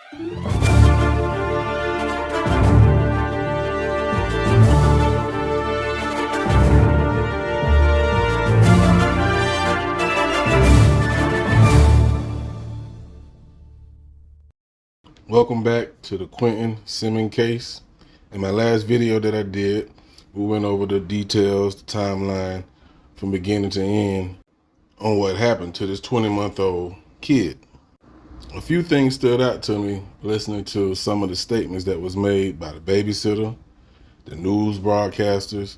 Welcome back to the Quinton Simon case. In my last video that I did, we went over the details, the timeline from beginning to end on what happened to this 20-month-old kid. A few things stood out to me listening to some of the statements that was made by the babysitter, the news broadcasters,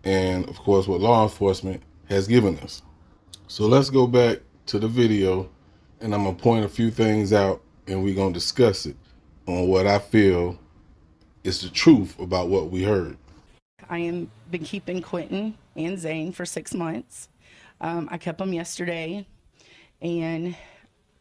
and of course what law enforcement has given us. So let's go back to the video and I'm gonna point a few things out and we're gonna discuss it on what I feel is the truth about what we heard. I am been keeping Quinton and Zane for 6 months. I kept them yesterday and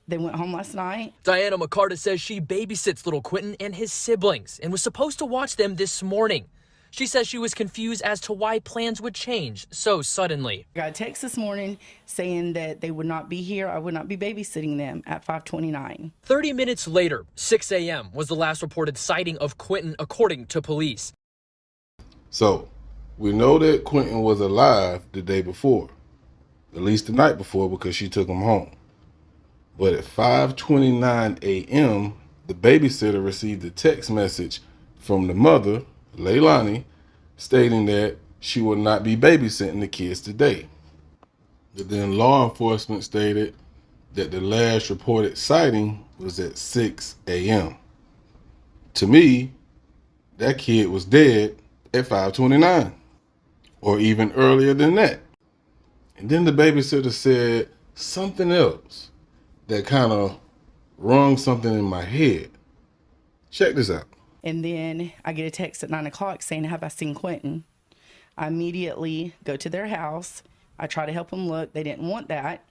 they went home last night. Diana McCarta says she babysits little Quinton and his siblings and was supposed to watch them this morning. She says she was confused as to why plans would change so suddenly. I got a text this morning saying that they would not be here. I would not be babysitting them at 5:29. 30 minutes later, 6 a.m. was the last reported sighting of Quinton, according to police. So we know that Quinton was alive the day before, at least the night before, because she took him home. But at 5:29 a.m., the babysitter received a text message from the mother, Leilani, stating that she will not be babysitting the kids today. But then law enforcement stated that the last reported sighting was at 6 a.m. To me, that kid was dead at 5:29, or even earlier than that. And then the babysitter said something else that kind of rung something in my head. Check this out. And then I get a text at 9 o'clock saying, have I seen Quinton? I immediately go to their house. I try to help them look. They didn't want that.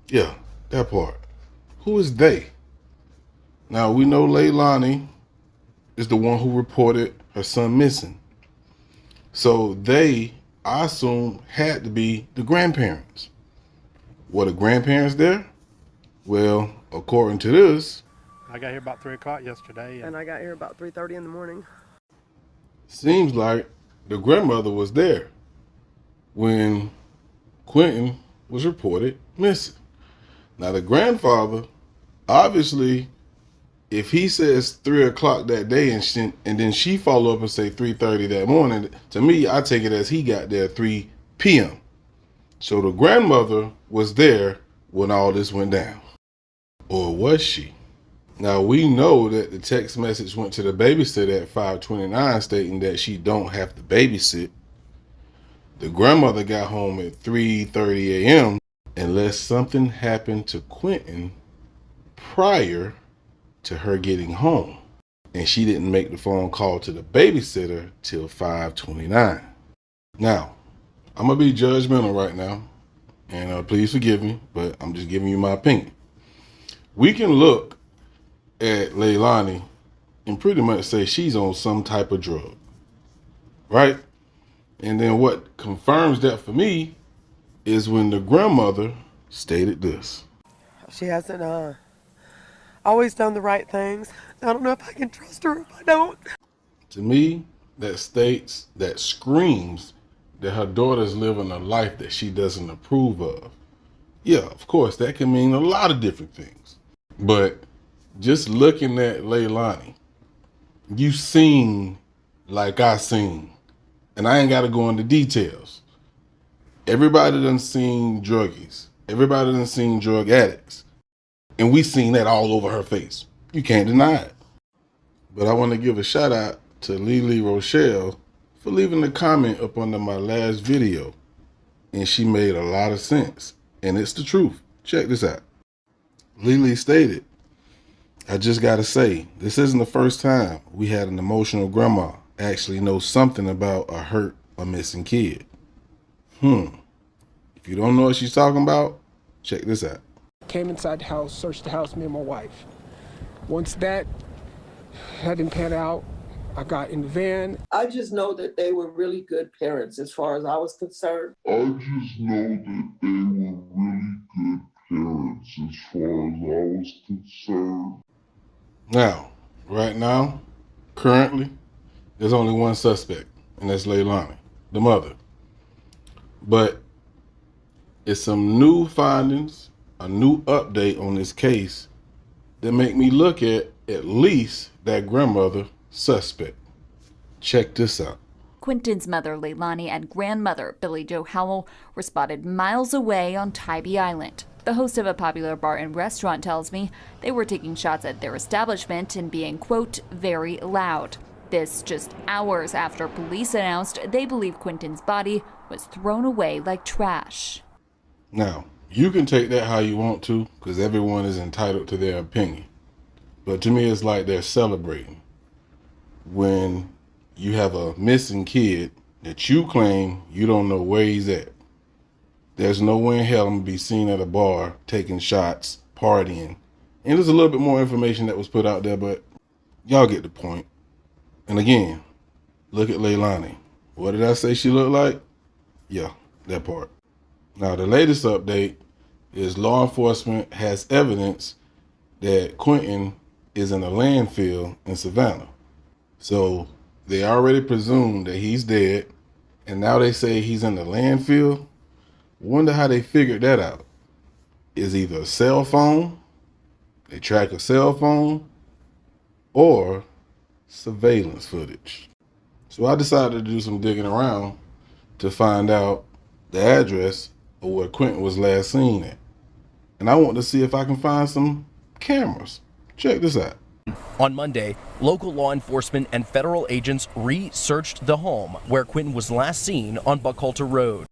Yeah, that part. Who is they? Now, we know Leilani is the one who reported her son missing. So they, I assume, had to be the grandparents. Were the grandparents there? Well, according to this, I got here about 3 o'clock yesterday. And I got here about 3:30 in the morning. seems like the grandmother was there when Quinton was reported missing. Now, the grandfather, obviously, if he says 3 o'clock that day and then she follow up and say 3:30 that morning, to me, I take it as he got there at 3 p.m. So the grandmother was there when all this went down. Or was she? Now, we know that the text message went to the babysitter at 5:29 stating that she don't have to babysit. The grandmother got home at 3:30 a.m. unless something happened to Quinton prior to her getting home. And she didn't make the phone call to the babysitter till 5:29. Now, I'm going to be judgmental right now, and please forgive me, but I'm just giving you my opinion. We can look at Leilani and pretty much say she's on some type of drug, right? And then what confirms that for me is when the grandmother stated this. She hasn't always done the right things. I don't know if I can trust her if I don't. To me, that states, that screams that her daughter's living a life that she doesn't approve of. Yeah, of course, that can mean a lot of different things. But just looking at Leilani, you sing like I sing. And I ain't got to go into details. Everybody done seen druggies. Everybody done seen drug addicts. And we seen that all over her face. You can't deny it. But I want to give a shout out to Lily Rochelle for leaving a comment up under my last video. And she made a lot of sense. And it's the truth. Check this out. Lily stated, I just got to say, this isn't the first time we had an emotional grandma actually know something about a hurt or missing kid. If you don't know what she's talking about, check this out. Came inside the house, searched the house, me and my wife. Once that didn't pan out, I got in the van. I just know that they were really good parents as far as I was concerned. I just know that they were really good as far as I was concerned. Now, right now, currently, there's only one suspect, and that's Leilani, the mother. But it's some new findings, a new update on this case that make me look at least that grandmother suspect. Check this out. Quinton's mother, Leilani, and grandmother, Billie Jo Howell, were spotted miles away on Tybee Island. The host of a popular bar and restaurant tells me they were taking shots at their establishment and being, quote, very loud. This just hours after police announced they believe Quinton's body was thrown away like trash. Now, you can take that how you want to, because everyone is entitled to their opinion. But to me, it's like they're celebrating when you have a missing kid that you claim you don't know where he's at. There's no way in hell I'm going to be seen at a bar taking shots, partying. And there's a little bit more information that was put out there, but y'all get the point. And again, look at Leilani. What did I say she looked like? Yeah, that part. Now, the latest update is law enforcement has evidence that Quinton is in a landfill in Savannah. So they already presumed that he's dead, and now they say he's in the landfill. Wonder how they figured that out. Is either a cell phone, they track a cell phone, or surveillance footage. So I decided to do some digging around to find out the address of where Quinton was last seen at. And I want to see if I can find some cameras. Check this out. On Monday, local law enforcement and federal agents researched the home where Quinton was last seen on Buckhalter Road.